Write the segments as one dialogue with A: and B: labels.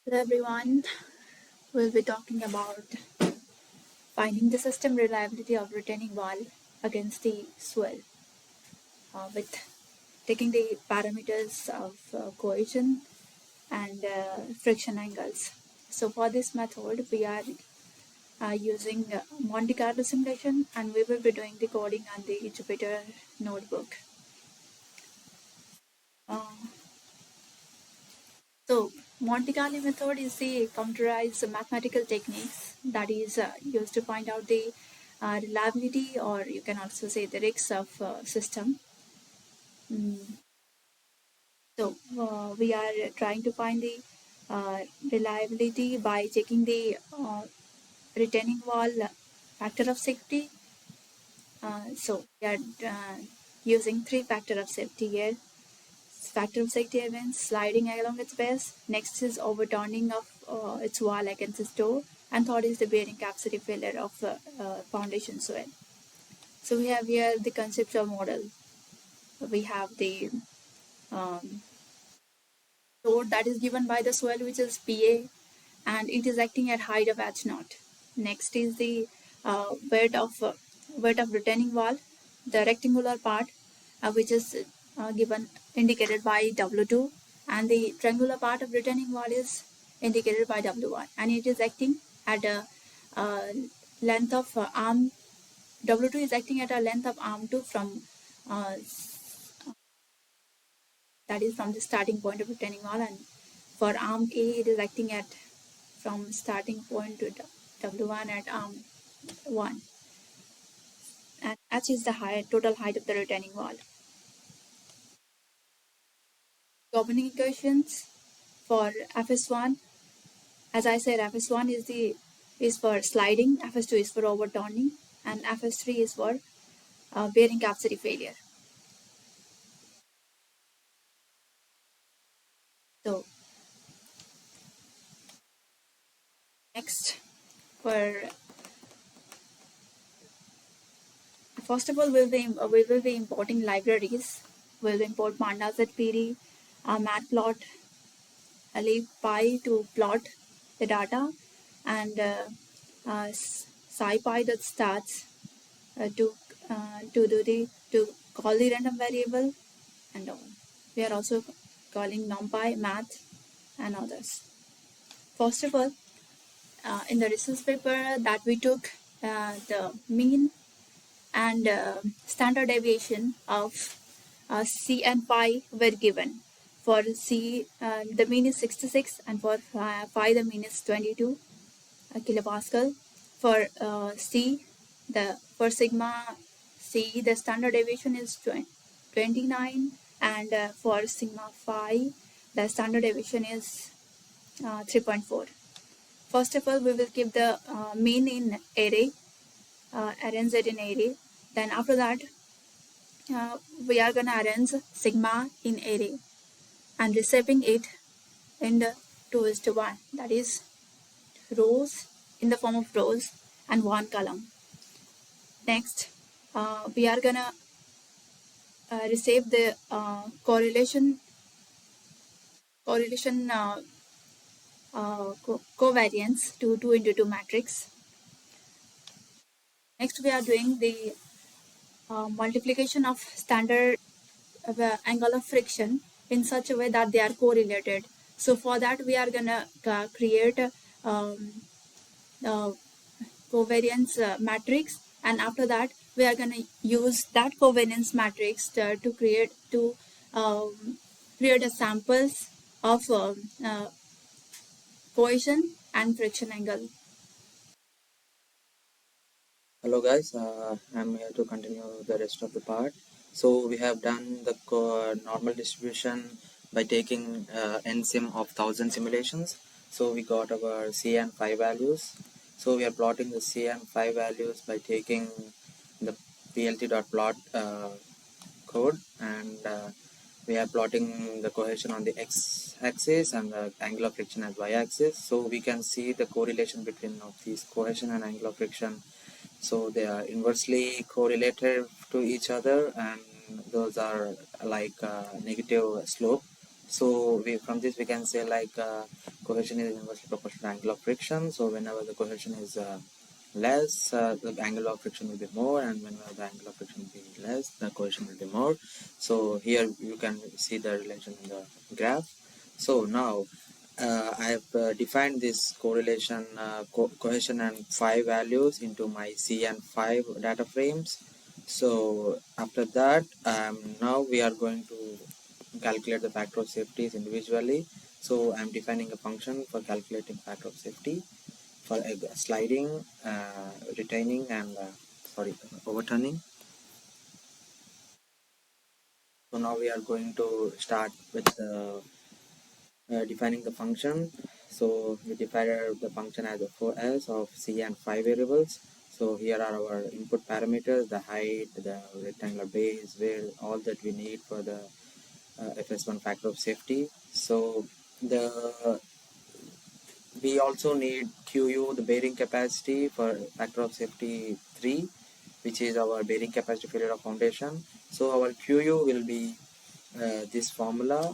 A: Hello everyone, we'll be talking about finding the system reliability of retaining wall against the swell with taking the parameters of cohesion and friction angles. So for this method, we are using Monte Carlo simulation and we will be doing the coding on the Jupyter notebook. Uh, so Monte Carlo method is the computerized mathematical techniques that is used to find out the reliability, or you can also say the risks of system. Mm. So we are trying to find the reliability by checking the retaining wall factor of safety. So we are using three factor of safety here. Factor of safety events sliding along its base. Next is overturning of its wall against its door. And third is the bearing capacity failure of foundation soil. So we have here the conceptual model. We have the um, load that is given by the soil, which is PA, and it is acting at height of H naught. Next is the weight of retaining wall, the rectangular part, which is given indicated by W2, and the triangular part of retaining wall is indicated by W1, and it is acting at a uh, length of arm. W2 is acting at a length of arm 2 from uh, that is from the starting point of retaining wall, and for arm A it is acting at from starting point to W1 at arm 1, and H is the total height of the retaining wall. Governing equations for Fs1, as I said, Fs1 is for sliding, Fs2 is for overturning, and Fs3 is for bearing capacity failure. So next, for first of all, we will be importing libraries. We'll import pandas at PD, matplot, leapy to plot the data, and scipy that starts to do the to call the random variable and all. We are also calling numpy, math, and others. First of all, in the research paper that we took, the mean and standard deviation of C and pi were given. For C, the mean is 66, and for pi, the mean is 22 kilopascal. For C, the for sigma C, the standard deviation is 29, and for sigma phi, the standard deviation is 3.4. First of all, we will keep the mean in array, arrange it in array. Then after that, we are gonna arrange sigma in array and reshaping it in the 2:1. That is rows in the form of rows and one column. Next, we are gonna reshape the correlation covariance to 2 into 2 matrix. Next, we are doing the multiplication of standard angle of friction in such a way that they are correlated. So for that, we are gonna create um, uh, covariance matrix, and after that we are going to use that covariance matrix to create a samples of cohesion and friction angle.
B: Hello guys, I'm here to continue the rest of the part. So we have done the normal distribution by taking NSIM of 1000 simulations. So we got our C and phi values. So we are plotting the C and phi values by taking the plt.plot code, and we are plotting the cohesion on the x-axis and the angular friction as y-axis. So we can see the correlation between of these cohesion and angular friction, so they are inversely correlated to each other, and those are like negative slope. So we from this we can say like cohesion is inversely proportional to angle of friction. So whenever the cohesion is less, the angle of friction will be more, and whenever the angle of friction will be less, the cohesion will be more. So here you can see the relation in the graph. So now I have defined this correlation, cohesion and phi values into my C and phi data frames. So after that, now we are going to calculate the factor of safety individually. So I'm defining a function for calculating factor of safety for sliding, retaining, and overturning. So now we are going to start with defining the function. So we defined the function as a 4s of C and phi variables. So here are our input parameters: the height, the rectangular base, width, all that we need for the FS1 factor of safety. So the we also need QU, the bearing capacity for factor of safety 3, which is our bearing capacity failure of foundation. So our QU will be this formula,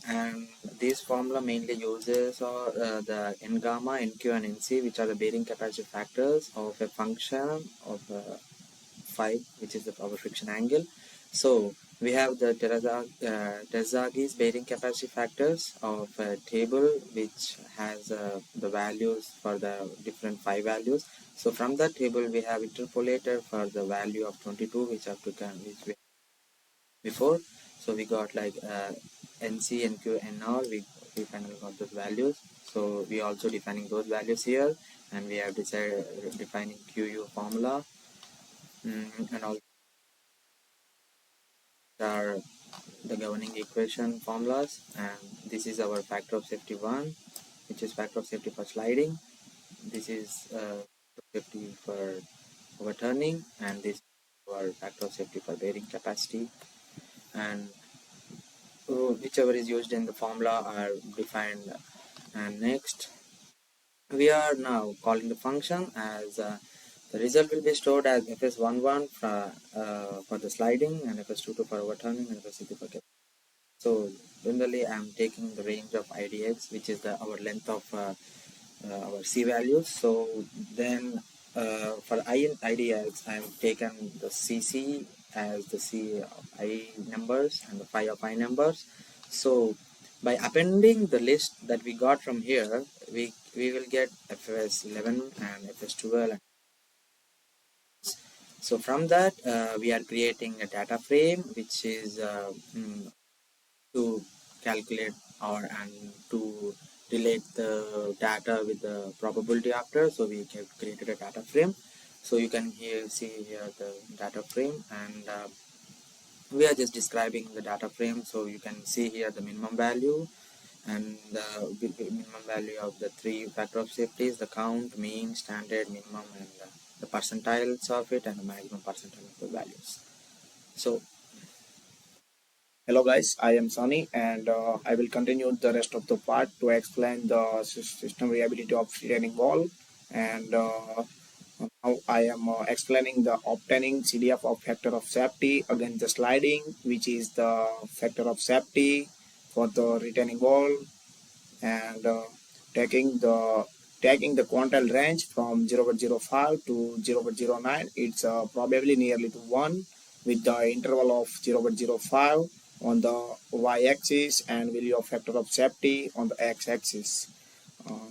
B: and this formula mainly uses the N gamma, NQ, and NC, which are the bearing capacity factors of a function of phi, which is our friction angle. So we have the Terzaghis bearing capacity factors of a table which has the values for the different phi values. So from that table we have interpolated for the value of 22, which have which we before. So we got like NC, NQ, NR. We finally got those values. So we also defining those values here, and we have decided defining QU formula, and also are the governing equation formulas. And this is our factor of safety 1, which is factor of safety for sliding. This is safety for overturning, and this is our factor of safety for bearing capacity. And whichever is used in the formula are defined. And next, we are now calling the function as the result will be stored as fs11 for the sliding, and fs22 for overturning, and fs63 for. So generally I'm taking the range of IDX, which is our length of our C values. So then for I in IDX, I've taken the CC as the C of I numbers and the phi of I numbers. So by appending the list that we got from here, we will get FS11 and FS12. So from that, we are creating a data frame, which is to calculate or and to relate the data with the probability after. So we have created a data frame. So you can see here the data frame, and we are just describing the data frame. So you can see here the minimum value and the minimum value of the 3 factor of safeties: the count, mean, standard, minimum, and the percentiles of it, and the maximum percentile of the values. So
C: Hello guys, I am Sunny, and I will continue the rest of the part to explain the system reliability of retaining wall. And now I am explaining the obtaining CDF of factor of safety against the sliding, which is the factor of safety for the retaining wall, and taking the quantile range from 0.05 to 0.09. It's probably nearly to 1, with the interval of 0.05 on the y-axis and value of factor of safety on the x-axis.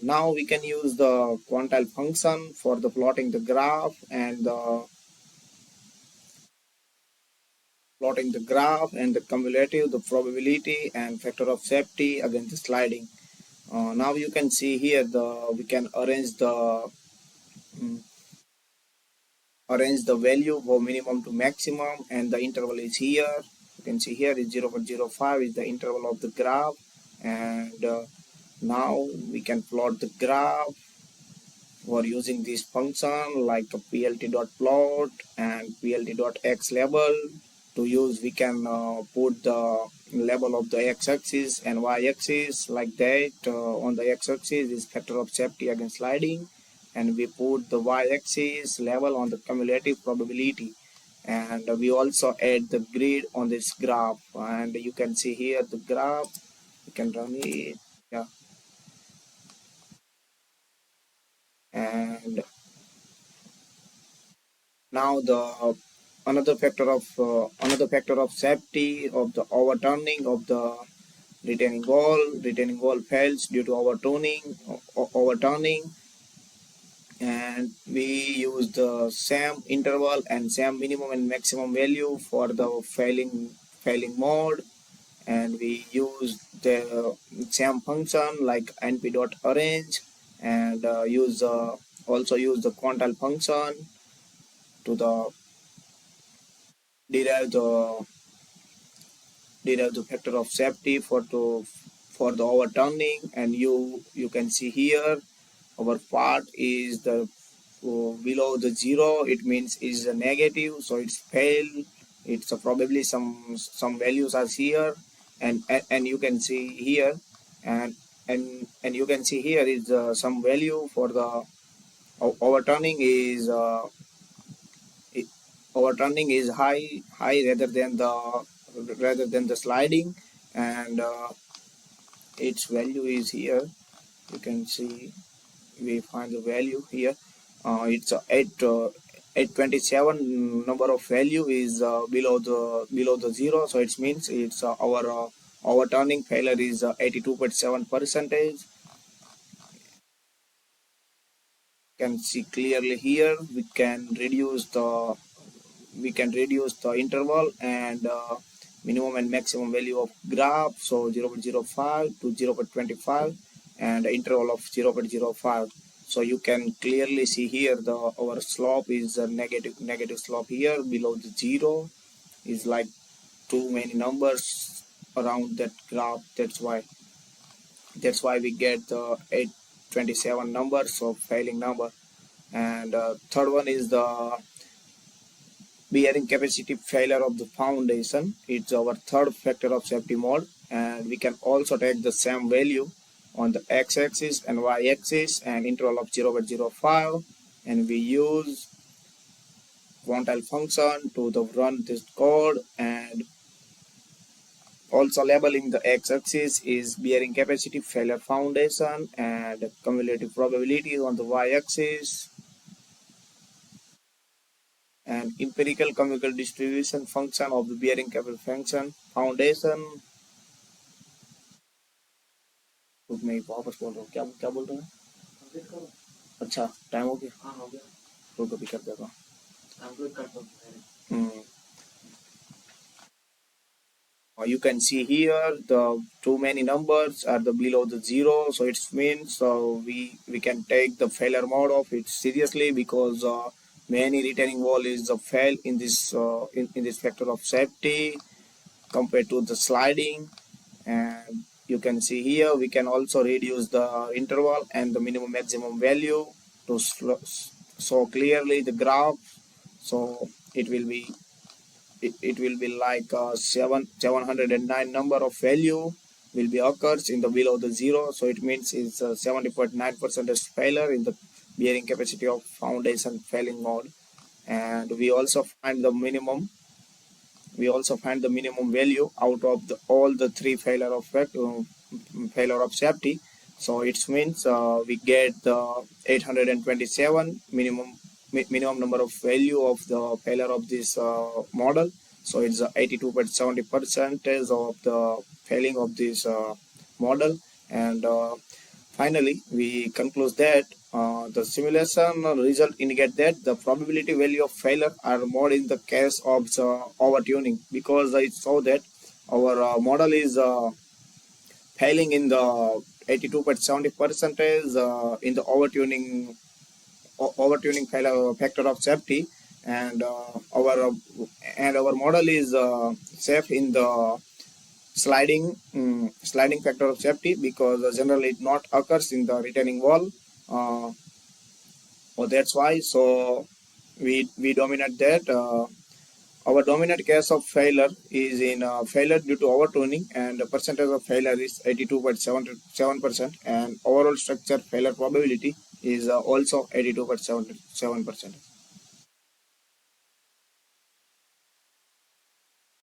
C: Now we can use the quantile function for the plotting the graph and the cumulative, the probability and factor of safety against the sliding. Now you can see here we can mm, arrange the value for minimum to maximum, and the interval is here. You can see here is 0.05 is the interval of the graph, and now we can plot the graph for using this function like a plt.plot and plt.x label. To use, we can put the label of the x-axis and y-axis like that. On the x-axis is factor of safety against sliding, and we put the y-axis level on the cumulative probability. and we also add the grid on this graph, and you can see here the graph. You can run it, yeah. And now the another factor of safety of the overturning of the retaining wall fails due to overturning, and we use the same interval and same minimum and maximum value for the failing mode, and we use the same function like np.arrange, and also use the quantile function to derive the factor of safety for the overturning. And you can see here our part is the below the zero, it means is a negative, so it's fail. It's probably some values are here, and you can see here, and you can see here is some value for the overturning is i- overturning is high rather than the sliding, and its value is here. You can see we find the value here. It's 827 number of value is below the zero, so it means it's our overturning failure is 82.7 percentage. You can see clearly here we can reduce the interval and minimum and maximum value of graph, so 0.05 to 0.25 and interval of 0.05. So you can clearly see here our slope is a negative slope here below the zero, is like too many numbers around that graph. That's why we get the 827 numbers of failing number. And third one is the bearing capacity failure of the foundation. It's our third factor of safety mode, and we can also take the same value on the x-axis and y-axis and interval of 0.05, and we use quantile function to run this code. And also labeling the x-axis is bearing capacity failure foundation, and cumulative probability on the y-axis, and empirical chemical distribution function of the bearing capacity function foundation. रुक मैं वापस बोल रहा हूँ, क्या क्या बोल रहा है? अच्छा टाइम हो गया, हाँ हो गया, रुक अभी कर देगा, कंप्लीट कर दो. You can see here the too many numbers are the below the zero, so it means we can take the failure mode of it seriously, because many retaining wall is a fail in this factor of safety compared to the sliding. And you can see here we can also reduce the interval and the minimum maximum value to show clearly the graph. So it will be like 709 number of value will be occurs in the below the zero, so it means it's 70.9% failure in the bearing capacity of foundation failing mode. And we also find the minimum value out of all the three failure of safety. So it means we get the 827 minimum number of value of the failure of this model. So it's 82.70% of the failing of this model. And finally, we conclude that the simulation result indicate that the probability value of failure are more in the case of the overtuning, because it show that our model is failing in the 82.70% in the overtuning failure factor of safety, and our model is safe in the sliding factor of safety, because generally it not occurs in the retaining wall. That's why. So we dominate that. Our dominant case of failure is in failure due to overtuning, and the percentage of failure is 82.77%, and overall structure failure probability is also 82.77%.